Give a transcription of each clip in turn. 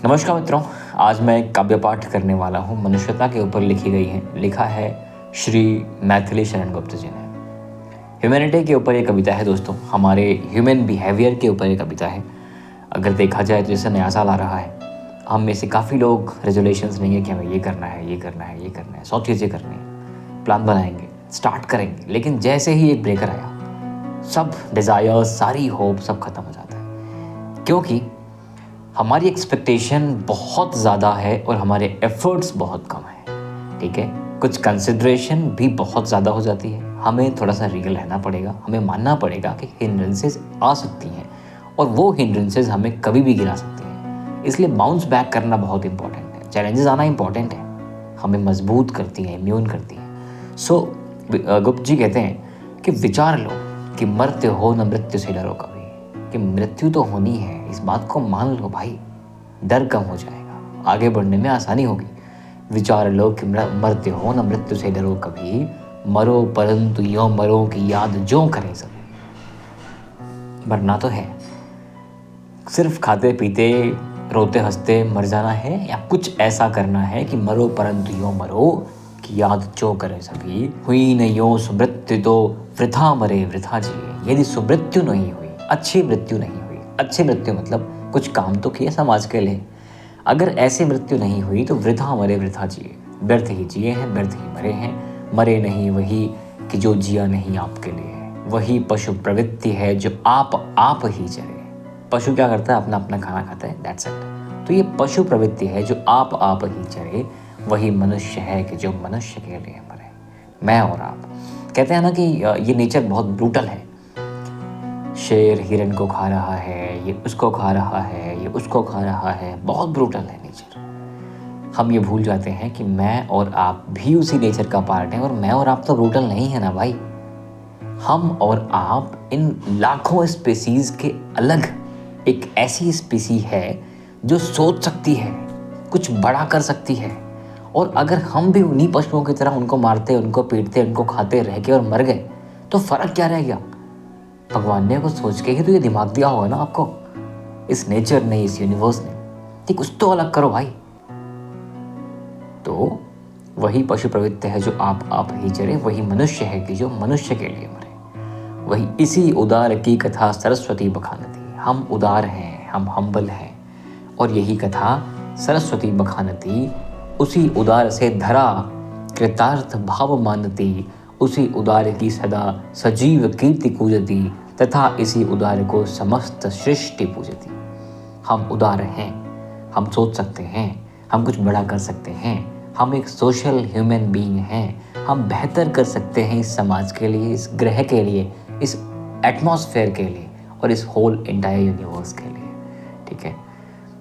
नमस्कार मित्रों, आज मैं एक काव्य पाठ करने वाला हूँ। मनुष्यता के ऊपर लिखा है श्री मैथिली शरण गुप्त जी ने। ह्यूमैनिटी के ऊपर ये कविता है दोस्तों, हमारे ह्यूमन बिहेवियर के ऊपर ये कविता है। अगर देखा जाए तो जैसे नया साल आ रहा है, हम में से काफ़ी लोग रेजोल्यूशंस लेंगे कि हमें ये करना है, ये करना है, ये करना है, 100 चीज़ें करनी है, प्लान बनाएंगे, स्टार्ट करेंगे, लेकिन जैसे ही एक ब्रेकर आया, सब डिज़ायर्स, सारी होप सब खत्म हो जाता है, क्योंकि हमारी एक्सपेक्टेशन बहुत ज़्यादा है और हमारे एफर्ट्स बहुत कम हैं। ठीक है, कुछ कंसिडरेशन भी बहुत ज़्यादा हो जाती है। हमें थोड़ा सा रियल रहना पड़ेगा, हमें मानना पड़ेगा कि हिंड्रेंसेस आ सकती हैं और वो हिंड्रेंसेस हमें कभी भी गिरा सकती हैं। इसलिए बाउंस बैक करना बहुत इंपॉर्टेंट है। चैलेंजेस आना इंपॉर्टेंट है, हमें मजबूत करती हैं, इम्यून करती हैं। सो गुप्त जी कहते हैं कि विचार लो कि मरते हो न मृत्यु से डरो कभी, कि मृत्यु तो होनी है, इस बात को मान लो भाई, डर कम हो जाएगा, आगे बढ़ने में आसानी होगी। विचार लो कि मरते हो न मृत्यु से डरो कभी, मरो परंतु यो मरो की याद जो करे सभी। मरना तो है, सिर्फ खाते पीते रोते हंसते मर जाना है, या कुछ ऐसा करना है कि मरो परंतु यो मरो की याद जो करे सभी। हुई न यो सुमृत्यु तो वृथा मरे वृथा जिए। यदि सुमृत्यु नहीं हुई, अच्छी मृत्यु नहीं हुई, अच्छी मृत्यु मतलब कुछ काम तो किए समाज के लिए, अगर ऐसी मृत्यु नहीं हुई तो वृथा मरे वृथा जिए। व्यर्थ ही जिए हैं, व्यर्थ ही मरे हैं। मरे नहीं वही कि जो जिया नहीं आपके लिए, वही पशु प्रवृत्ति है जो आप ही चरे। पशु क्या करता है, अपना अपना खाना खाता है, दैट्स इट। तो ये पशु प्रवृत्ति है जो आप ही चरे, वही मनुष्य है कि जो मनुष्य के लिए मरे। मैं और आप कहते हैं ना कि ये नेचर बहुत ब्रूटल है। शेर हिरन को खा रहा है, ये उसको खा रहा है, ये उसको खा रहा है, बहुत ब्रूटल है नेचर। हम ये भूल जाते हैं कि मैं और आप भी उसी नेचर का पार्ट हैं, और मैं और आप तो ब्रूटल नहीं है ना भाई। हम और आप इन लाखों स्पीसीज के अलग एक ऐसी स्पीसी है जो सोच सकती है, कुछ बड़ा कर सकती है। और अगर हम भी उन्हीं पशुओं की तरह उनको मारते, उनको पीटते, उनको खाते रह के और मर गए, तो फर्क क्या रह गया? भगवान ने कुछ सोच के ही तो ये दिमाग दिया होगा ना आपको, इस नेचर ने, इस यूनिवर्स ने। ठीक, कुछ तो अलग करो भाई। तो वही पशु प्रवृत्ति है जो आप ही चरे, वही मनुष्य है कि जो मनुष्य के लिए मरे। वही इसी उदार की कथा सरस्वती बखानती। हम उदार हैं, हम हम्बल हैं, और यही कथा सरस्वती बखानती। उसी उदार से धरा कृतार्थ भाव मानती, उसी उदार की सदा सजीव कीर्ति कूजती, तथा इसी उदार को समस्त सृष्टि पूजती। हम उदार हैं, हम सोच सकते हैं, हम कुछ बड़ा कर सकते हैं, हम एक सोशल ह्यूमन बीइंग हैं, हम बेहतर कर सकते हैं इस समाज के लिए, इस ग्रह के लिए, इस एटमॉस्फेयर के लिए और इस होल एंटायर यूनिवर्स के लिए। ठीक है,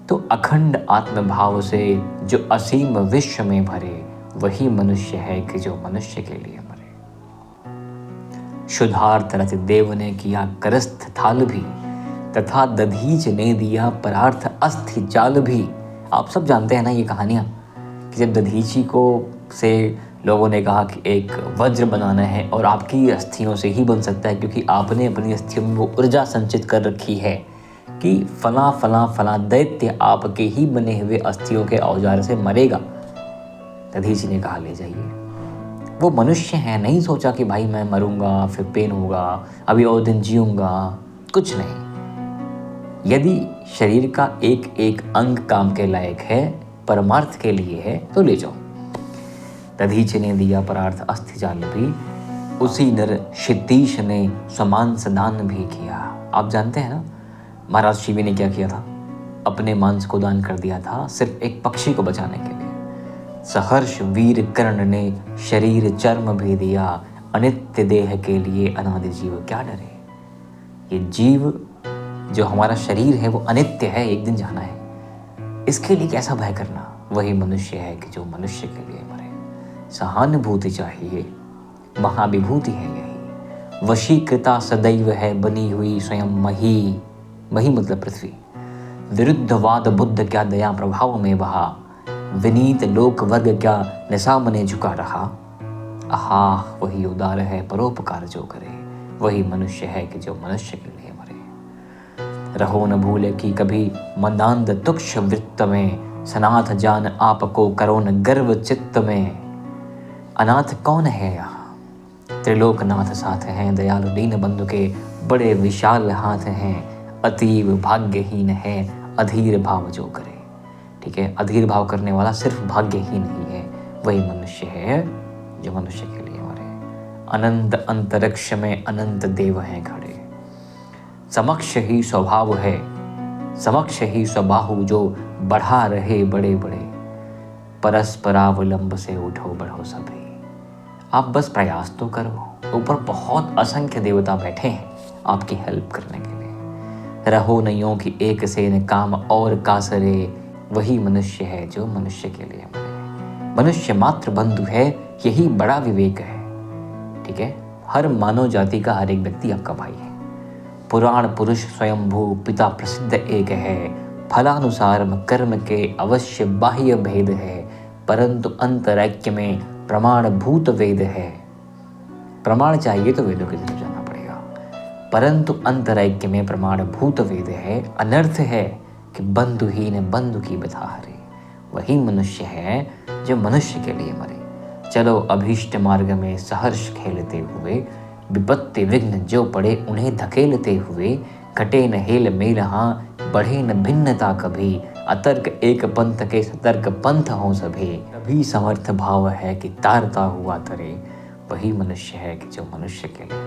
तो अखंड आत्मभाव से जो असीम विश्व में भरे, वही मनुष्य है कि जो मनुष्य के लिए मरे। शुद्धार्थ रति देव ने किया करस्थ थाल भी, तथा दधीच ने दिया परार्थ अस्थि जाल भी। आप सब जानते हैं ना ये कहानियाँ, कि जब दधीची को से लोगों ने कहा कि एक वज्र बनाना है और आपकी अस्थियों से ही बन सकता है, क्योंकि आपने अपनी अस्थियों में वो ऊर्जा संचित कर रखी है कि फला फला फला दैत्य आपके ही बने हुए अस्थियों के औजार से मरेगा। दधीची ने कहा ले जाइए। वो मनुष्य है, नहीं सोचा कि भाई मैं मरूंगा, फिर पेन होगा, अभी और दिन जीऊंगा, कुछ नहीं। यदि शरीर का एक एक अंग काम के लायक है, परमार्थ के लिए है, तो ले जाओ। दधीच ने दिया परार्थ अस्थि जाल भी, उसी नर क्षितीश ने समान सदान भी किया। आप जानते हैं ना महाराज शिवी ने क्या किया था? अपने मांस को दान कर दिया था, सिर्फ एक पक्षी को बचाने के लिए। सहर्ष वीर कर्ण ने शरीर चर्म भी दिया, अनित्य देह के लिए अनादि जीव क्या डरे। ये जीव जो हमारा शरीर है वो अनित्य है, एक दिन जाना है, इसके लिए कैसा भय करना। वही मनुष्य है कि जो मनुष्य के लिए मरे। सहानुभूति चाहिए, महाविभूति है यही। वशीकृता सदैव है बनी हुई स्वयं मही, मही मतलब पृथ्वी। विरुद्धवाद बुद्ध क्या दया प्रभाव में बहा, विनीत लोक वर्ग क्या निशा मने झुका रहा। आहा, वही उदार है परोपकार जो करे, वही मनुष्य है कि जो मनुष्य के लिए मरे। रहो न भूले कि कभी मंदांध तुक्ष वृत्त में, सनाथ जान आपको करो न गर्व चित्त में। अनाथ कौन है यहाँ, त्रिलोकनाथ साथ हैं, दयालु दीन बंधु के बड़े विशाल हाथ हैं। अतीव भाग्यहीन है अधीर भाव जो करे। ठीक है, अधीर भाव करने वाला सिर्फ भाग्य ही नहीं है, वही मनुष्य है जो मनुष्य के लिए मरे। अनंत अंतरिक्ष में अनंत देव हैं खड़े, समक्ष ही स्वभाव है, समक्ष ही स्वबाहु जो बढ़ा रहे बड़े बड़े। परस्परावलंब से उठो बढ़ो सभी। आप बस प्रयास तो करो, ऊपर बहुत असंख्य देवता बैठे हैं आपकी हेल्प करने के लिए। रहो नइयों की एक से न काम और कासरे, वही मनुष्य है जो मनुष्य के लिए मरे। मनुष्य मात्र बंधु है, यही बड़ा विवेक है। ठीक है, हर मानव जाति का हर एक व्यक्ति आपका भाई है। पुराण पुरुष स्वयंभू पिता प्रसिद्ध एक है, फलानुसार कर्म के अवश्य बाह्य भेद है, परंतु अंतरैक्य में प्रमाण भूत वेद है। प्रमाण चाहिए तो वेदों की तरफ जाना पड़ेगा, परंतु अंतरैक्य में प्रमाण भूत वेद है। अनर्थ है कि बंधुहीन बंधु की बता हरे, वही मनुष्य है जो मनुष्य के लिए मरे। चलो अभीष्ट मार्ग में सहर्ष खेलते हुए, विपत्ति विघ्न जो पड़े उन्हें धकेलते हुए। घटे न हेल मेल हाँ, बढ़े न भिन्नता कभी, अतर्क एक पंथ के सतर्क पंथ हों सभी। तभी समर्थ भाव है कि तारता हुआ तरे, वही मनुष्य है कि जो मनुष्य के लिए